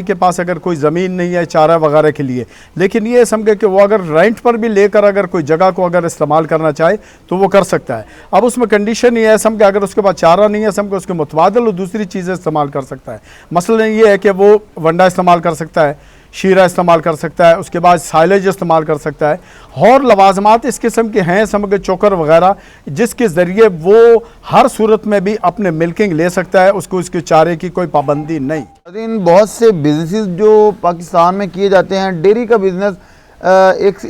के पास अगर कोई ज़मीन नहीं है चारा वगैरह के लिए, लेकिन ये समझे कि वो अगर रेंट पर भी लेकर अगर कोई जगह को अगर इस्तेमाल करना चाहे तो वो कर सकता है। अब उसमें कंडीशन ये है समझे अगर उसके पास चारा नहीं है समझे उसके मुतबादल वो दूसरी चीज़ें इस्तेमाल कर सकता है। मसलन ये है कि वो वंडा इस्तेमाल कर सकता है, शीरा इस्तेमाल कर सकता है, उसके बाद साइलेज इस्तेमाल कर सकता है, और लवाजमात इस किस्म के हैं समझ चोकर वगैरह जिसके ज़रिए वो हर सूरत में भी अपने मिल्किंग ले सकता है, उसको इसके चारे की कोई पाबंदी नहीं। इन बहुत से बिजनेस जो पाकिस्तान में किए जाते हैं, डेयरी का बिज़नेस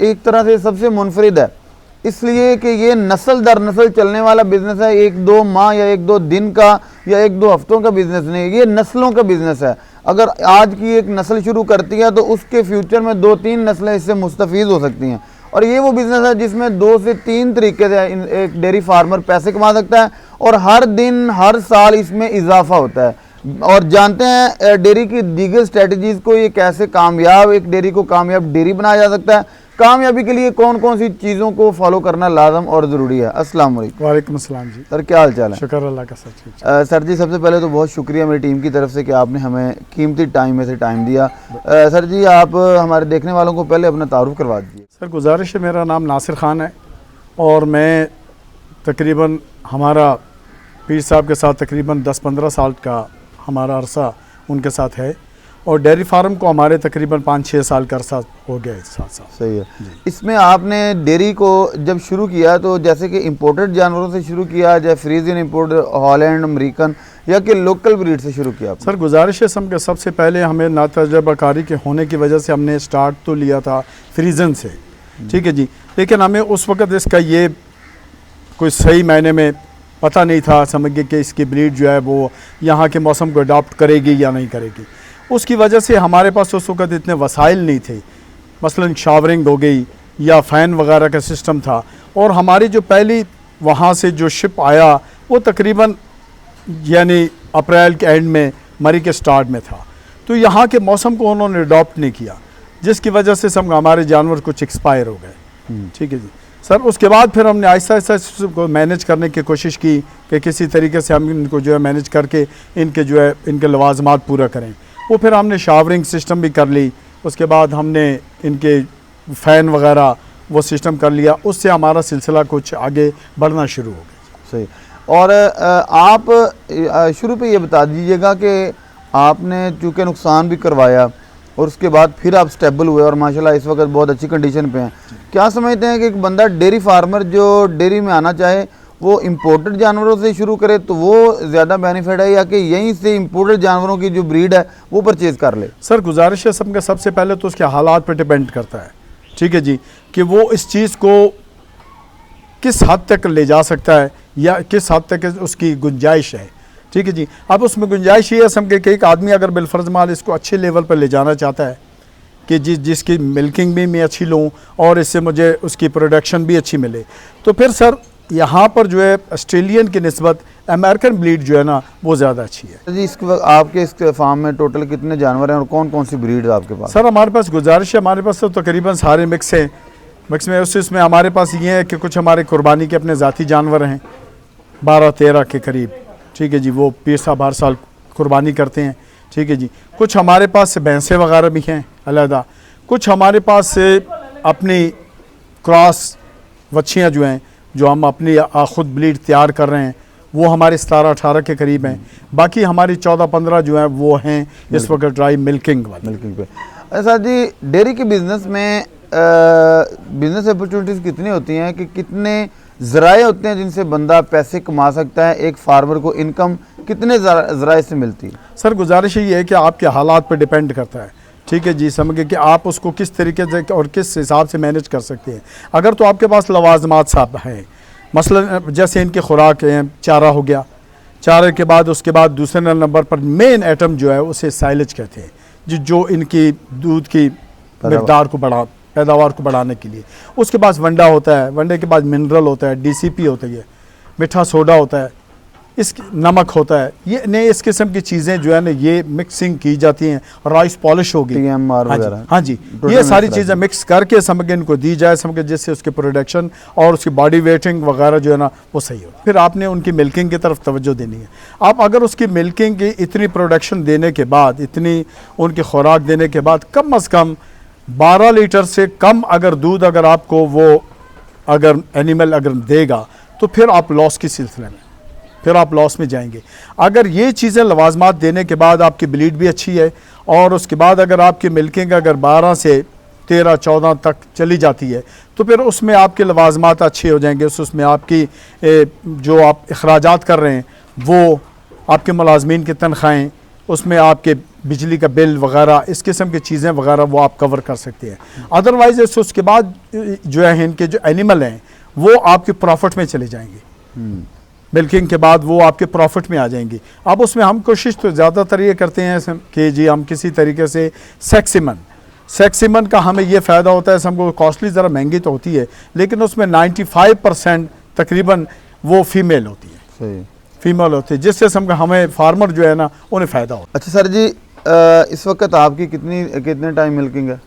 एक तरह से सबसे मुनफरिद है, इसलिए कि ये नस्ल दर नस्ल चलने वाला बिज़नेस है। 1-2 माह या 1-2 दिन का या 1-2 हफ्तों का बिज़नेस नहीं, ये नस्लों का बिज़नेस है। अगर आज की एक नस्ल शुरू करती है तो उसके फ्यूचर में 2-3 नस्लें इससे मुस्तफ़ीज़ हो सकती हैं। और ये वो बिज़नेस है जिसमें 2 से 3 तरीके से एक डेयरी फार्मर पैसे कमा सकता है और हर दिन हर साल इसमें इजाफा होता है। और जानते हैं डेयरी की दीगर स्ट्रेटजीज़ को, ये कैसे कामयाब एक डेयरी को कामयाब डेयरी बनाया जा सकता है। कामयाबी के लिए कौन कौन सी चीज़ों को फॉलो करना लाजम और ज़रूरी है। अस्सलाम वालेकुम। वालेकुम अस्सलाम जी। सर क्या हाल चाल है? शुक्र अल्लाह का सर। सर जी सबसे पहले तो बहुत शुक्रिया मेरी टीम की तरफ से कि आपने हमें कीमती टाइम में से टाइम दिया। सर जी आप हमारे देखने वालों को पहले अपना तारुफ करवा दीजिए। सर गुजारिश है, मेरा नाम नासिर ख़ान है और मैं तकरीबन हमारा पीर साहब के साथ तकरीबन 10-15 साल का हमारा अरसा उनके साथ है और डेयरी फार्म को हमारे तकरीबन 5-6 साल का अरसा हो गया इस साथ। सही है। इसमें आपने डेयरी को जब शुरू किया तो जैसे कि इंपोर्टेड जानवरों से शुरू किया, या फ्रीजियन इंपोर्ट, हॉलैंड, अमेरिकन, या कि लोकल ब्रीड से शुरू किया? सर गुजारिश है समझ सबसे पहले हमें नातजुर्बाकारी के होने की वजह से हमने स्टार्ट तो लिया था फ्रीजन से, ठीक है जी, लेकिन हमें उस वक़्त इसका ये कोई सही मायने में पता नहीं था समझिए कि इसकी ब्रीड जो है वो यहाँ के मौसम को अडॉप्ट करेगी या नहीं करेगी। उसकी वजह से हमारे पास उस वक़्त इतने वसाइल नहीं थे, मसलन शावरिंग हो गई या फ़ैन वगैरह का सिस्टम था। और हमारी जो पहली वहाँ से जो शिप आया वो तकरीबन यानी अप्रैल के एंड में, मई के स्टार्ट में था, तो यहाँ के मौसम को उन्होंने अडॉप्ट नहीं किया, जिसकी वजह से सब हमारे जानवर कुछ एक्सपायर हो गए। ठीक है जी सर। उसके बाद फिर हमने आहिस्ता आहिस्ता इसको मैनेज करने की कोशिश की कि किसी तरीके से हम इनको जो है मैनेज करके इनके जो है इनके लवाजमात पूरा करें। वो फिर हमने शावरिंग सिस्टम भी कर ली, उसके बाद हमने इनके फ़ैन वगैरह वो सिस्टम कर लिया, उससे हमारा सिलसिला कुछ आगे बढ़ना शुरू हो गया। सही। और आप शुरू पे ये बता दीजिएगा कि आपने चूँकि नुकसान भी करवाया और उसके बाद फिर आप स्टेबल हुए और माशाल्लाह इस वक्त बहुत अच्छी कंडीशन पे हैं, क्या समझते हैं कि एक बंदा डेयरी फार्मर जो डेयरी में आना चाहे वो इम्पोर्टेड जानवरों से शुरू करे तो वो ज़्यादा बेनिफिट है, या कि यहीं से इम्पोर्टेड जानवरों की जो ब्रीड है वो परचेज़ कर ले? सर गुजारिश है सबका, सबसे पहले तो उसके हालात पर डिपेंड करता है, ठीक है जी, कि वो इस चीज़ को किस हद तक ले जा सकता है या किस हद तक उसकी गुंजाइश है। ठीक है जी। अब उसमें गुंजाइश ये है समझे कि एक आदमी अगर बिलफर्ज माल इसको अच्छे लेवल पर ले जाना चाहता है कि जिसकी मिल्किंग भी मैं अच्छी लूँ और इससे मुझे उसकी प्रोडक्शन भी अच्छी मिले, तो फिर सर यहाँ पर जो है ऑस्ट्रेलियन की निस्बत अमेरिकन ब्रीड जो है ना वो ज़्यादा अच्छी है। जी आपके इस फार्म में टोटल कितने जानवर हैं और कौन कौन सी ब्रीड है आपके पास? सर हमारे पास गुजारिश है, हमारे पास तो तकरीबन सारे मिक्स हैं। मिक्स में उसमें हमारे पास ये है कि कुछ हमारे कुर्बानी के अपने ज़ाती जानवर हैं 12-13 के करीब, ठीक है जी, वो पीर साहब हर साल कुर्बानी करते हैं, ठीक है जी। कुछ हमारे पास से भैंसें वगैरह भी हैं अलहदा, कुछ हमारे पास से अपनी क्रॉस वच्छियाँ जो हैं जो हम अपनी ख़ुद ब्लीड तैयार कर रहे हैं वो हमारे 17-18 के करीब हैं। बाकी हमारी 14-15 जो हैं वो हैं इस वक्त ड्राई मिल्किंग पे। ऐसा जी डेयरी के बिज़नेस में बिज़नेस अपॉर्चुनिटीज़ कितनी होती हैं, कि कितने ज़राए होते हैं जिनसे बंदा पैसे कमा सकता है, एक फार्मर को इनकम कितने ज़राए से मिलती है? सर गुजारिश ये है कि आपके हालात पर डिपेंड करता है, ठीक है जी, समझिए कि आप उसको किस तरीके से और किस हिसाब से मैनेज कर सकते हैं। अगर तो आपके पास लवाजमात साहब हैं, मसलन जैसे इनकी खुराक है, चारा हो गया, चारे के बाद उसके बाद दूसरे नंबर पर मेन आइटम जो है उसे साइलेज कहते हैं जो इनकी दूध की मिकदार को पैदावार को बढ़ाने के लिए। उसके बाद वंडा होता है, वंडे के बाद मिनरल होता है, DCP होता है, मीठा सोडा होता है, इस नमक होता है, ये नए इस किस्म की चीज़ें जो है ना ये मिक्सिंग की जाती हैं। राइस पॉलिश होगी, TMR हाँ जी, वगैरह। हाँ जी, टोटल ये सारी मिक्स चीज़ें मिक्स करके समझ इनको दी जाए, समझ जिससे उसकी प्रोडक्शन और उसकी बॉडी वेटिंग वगैरह जो है ना वो सही हो। फिर आपने उनकी मिल्किंग की तरफ तवज्जो देनी है। आप अगर उसकी मिल्किंग की इतनी प्रोडक्शन देने के बाद, इतनी उनकी खुराक देने के बाद कम अज़ कम 12 लीटर से कम अगर दूध अगर आपको वो अगर एनिमल अगर देगा तो फिर आप लॉस की सिलसिले में, फिर आप लॉस में जाएंगे। अगर ये चीज़ें लवाजमात देने के बाद आपकी ब्लीड भी अच्छी है और उसके बाद अगर आपकी मिल्किंग अगर 12 से 13-14 तक चली जाती है तो फिर उसमें आपके लवाजमात अच्छे हो जाएंगे। उसमें आपकी जो आप अखराजात कर रहे हैं वो आपके मुलाजमीन की तनख्वाहें, उसमें आपके बिजली का बिल वगैरह, इस किस्म की चीज़ें वगैरह वो आप कवर कर सकते हैं। अदरवाइज उसके बाद जो है इनके जो एनिमल हैं वो आपके प्रॉफिट में चले जाएंगे। मिल्किंग के बाद वो आपके प्रॉफिट में आ जाएंगी। अब उसमें हम कोशिश तो ज़्यादातर ये करते हैं कि जी हम किसी तरीके से सेक्सिमन का हमें ये फ़ायदा होता है। हमको कॉस्टली ज़रा महंगी तो होती है लेकिन उसमें 95% तकरीबन वो फीमेल होती है, सही फीमेल होती है, जिससे हमें फार्मर जो है ना उन्हें फ़ायदा हो। अच्छा सर जी, इस वक्त आपकी कितने टाइम मिल्किंग है?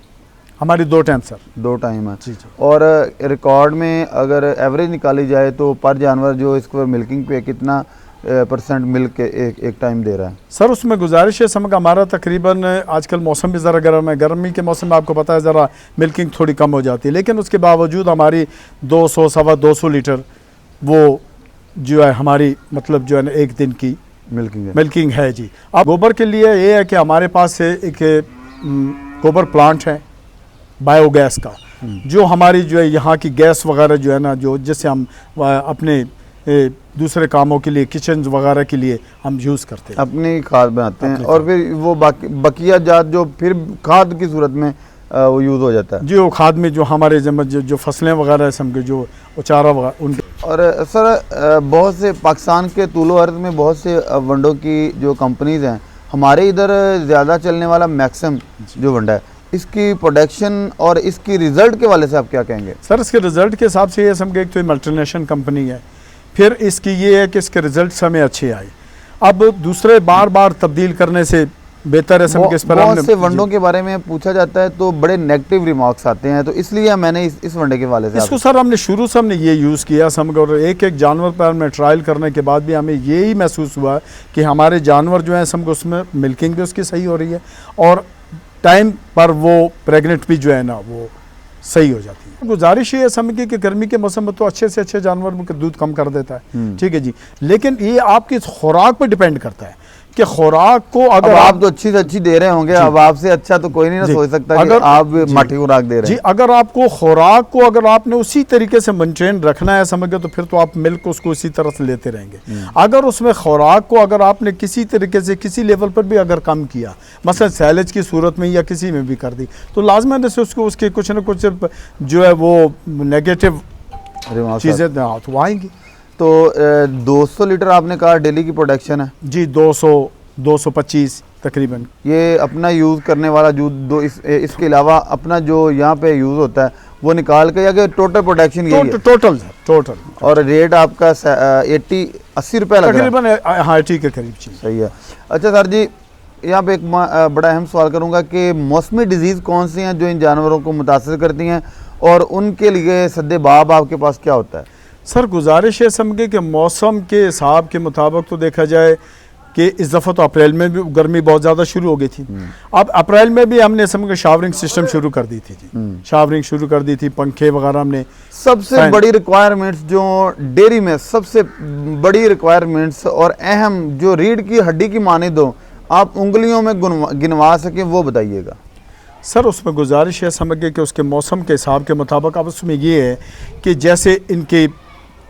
हमारी 2 टाइम सर। 2 टाइम है जी जी। और रिकॉर्ड में अगर एवरेज निकाली जाए तो पर जानवर जो इसको मिल्किंग पे कितना परसेंट मिल्क एक टाइम दे रहा है? सर उसमें गुजारिश है समझ हमारा तकरीबन आजकल मौसम भी ज़रा गर्म है, गर्मी के मौसम में आपको पता है ज़रा मिल्किंग थोड़ी कम हो जाती है, लेकिन उसके बावजूद हमारी 200 सवा 200 लीटर वो जो है हमारी मतलब जो है ना एक दिन की मिल्किंग है जी। अब गोबर के लिए ये है कि हमारे पास एक गोबर प्लांट है बायोगैस का, जो हमारी जो है यहाँ की गैस वगैरह जो है ना जो जिससे हम अपने दूसरे कामों के लिए किचन वगैरह के लिए हम यूज़ करते हैं, अपनी खाद बनाते हैं और फिर वो बकिया जात जो फिर खाद की सूरत में वो यूज़ हो जाता है जी। वो खाद में जो हमारे जो फसलें वगैरह है समझे जो चारा वगैरह उनके। और सर बहुत से पाकिस्तान के तूलो अर्ज़ में बहुत से वंडों की जो कंपनीज़ हैं, हमारे इधर ज़्यादा चलने वाला मैक्सिम जो वंडा है, इसकी प्रोडक्शन और इसकी रिज़ल्ट के वाले से आप क्या कहेंगे? सर इसके रिज़ल्ट के हिसाब से ये समझे एक तो मल्टीनेशनल कंपनी है, फिर इसकी ये है कि इसके रिज़ल्ट हमें अच्छे आए। अब दूसरे बार बार तब्दील करने से बेहतर है समझे इस पर। बहुत से वंडों के बारे में पूछा जाता है तो बड़े नेगेटिव रिमार्क्स आते हैं, तो इसलिए मैंने इस वंडे के वाले से इसको सर हमने शुरू से हमने ये यूज़ किया समझ, और एक जानवर पर हमने ट्रायल करने के बाद भी हमें यही महसूस हुआ कि हमारे जानवर जो है समझ उसमें मिल्किंग भी उसकी सही हो रही है और टाइम पर वो प्रेग्नेंट भी जो है ना वो सही हो जाती है। गुजारिश ये समझ कि गर्मी के मौसम में तो अच्छे से अच्छे जानवर में दूध कम कर देता है, ठीक है जी, लेकिन ये आपकी खुराक पर डिपेंड करता है कि खुराक को अगर आप तो अच्छी से अच्छी दे रहे होंगे, अब आपसे अच्छा तो कोई नहीं ना सोच सकता कि आप माठी खुराक दे रहे हैं। जी, अगर आपको खुराक को अगर आपने उसी तरीके से मेंटेन रखना है समझ तो फिर तो आप मिल्क उसको उसी तरह से लेते रहेंगे। अगर उसमें खुराक को अगर आपने किसी तरीके से किसी लेवल पर भी अगर कम किया, मसलन सैलेज की सूरत में या किसी में भी कर दी, तो लाजमन से उसको उसके कुछ ना कुछ जो है वो नेगेटिव चीज़ें तो आएंगी। तो 200 लीटर आपने कहा डेली की प्रोडक्शन है जी, 200-225 तकरीबन। ये अपना यूज़ करने वाला दूध इसके अलावा अपना जो यहाँ पे यूज़ होता है वो निकाल के या कि टोटल प्रोडक्शन यही है? टोटल और रेट आपका 80-80 रुपये लग रहा है तकरीबन? हाँ 80 के करीब चीज़। सही है। अच्छा सर जी, यहाँ पे एक बड़ा अहम सवाल करूँगा कि मौसमी डिजीज़ कौन सी हैं जो इन जानवरों को मुतासर करती हैं और उनके लिए सद्देबाब आपके पास क्या होता है? सर गुजारिश है समझे कि मौसम के हिसाब के मुताबिक तो देखा जाए कि इस दफ़ा तो अप्रैल में भी गर्मी बहुत ज़्यादा शुरू हो गई थी। अब अप्रैल में भी हमने समझ शावरिंग सिस्टम शुरू कर दी थी जी, शावरिंग शुरू कर दी थी, पंखे वगैरह हमने। सबसे बड़ी रिक्वायरमेंट्स जो डेयरी में सबसे बड़ी रिक्वायरमेंट्स और अहम जो रीढ़ की हड्डी की मानिंद हो, आप उंगलियों में गिनवा सकें, वो बताइएगा। सर उसमें गुजारिश है समझ कि उसके मौसम के हिसाब के मुताबिक अब उसमें ये है कि जैसे इनके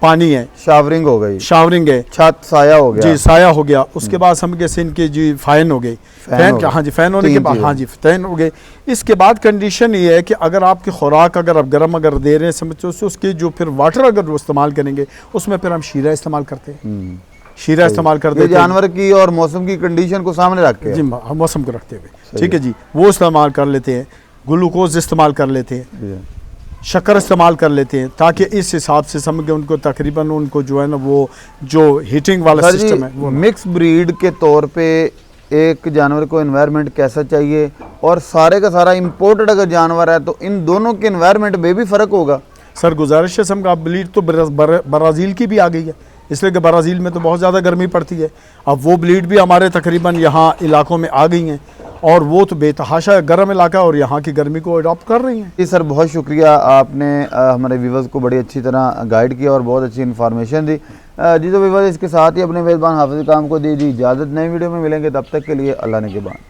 पानी है, शावरिंग हो गई, शावरिंग है, छत साया हो गया जी, साया हो गया, उसके बाद समझ से इनके जी फैन हो गई, फैन हाँ जी, फैन होने के बाद हाँ जी फैन हो गई। इसके बाद कंडीशन ये है कि अगर आपकी खुराक अगर आप गर्म अगर दे रहे हैं समझो उसके जो फिर वाटर अगर वो इस्तेमाल करेंगे उसमें फिर हम शीरा इस्तेमाल करते हैं, शीरा इस्तेमाल करते हैं जानवर की और मौसम की कंडीशन को सामने रख के, जी मौसम को रखते हुए, ठीक है जी, वो इस्तेमाल कर लेते हैं, ग्लूकोज इस्तेमाल कर लेते हैं। शक्कर इस्तेमाल कर लेते हैं, ताकि इस हिसाब से समझ के उनको तकरीबन उनको जो है ना वो जो हीटिंग वाला सर सिस्टम है जी, वो मिक्स ब्रीड के तौर पे एक जानवर को एनवायरनमेंट कैसा चाहिए, और सारे का सारा इंपोर्टेड अगर जानवर है तो इन दोनों के एनवायरनमेंट में भी फ़र्क होगा? सर गुजारिश है समझ, आप ब्लीड तो ब्राज़ील की भी आ गई है, इसलिए कि ब्राज़ील में तो बहुत ज़्यादा गर्मी पड़ती है। अब वो ब्लीड भी हमारे तकरीबन यहाँ इलाकों में आ गई हैं, और वो तो बेतहाशा गर्म इलाका है और यहाँ की गर्मी को अडॉप्ट कर रही हैं। जी सर, बहुत शुक्रिया, आपने हमारे व्यूवर्स को बड़ी अच्छी तरह गाइड किया और बहुत अच्छी इन्फॉर्मेशन दी। जी तो व्यूवर्स, इसके साथ ही अपने मेज़बान हाफिज़ काम को दीजिए इजाज़त। नई वीडियो में मिलेंगे, तब तक के लिए अल्लाह ने के बाद।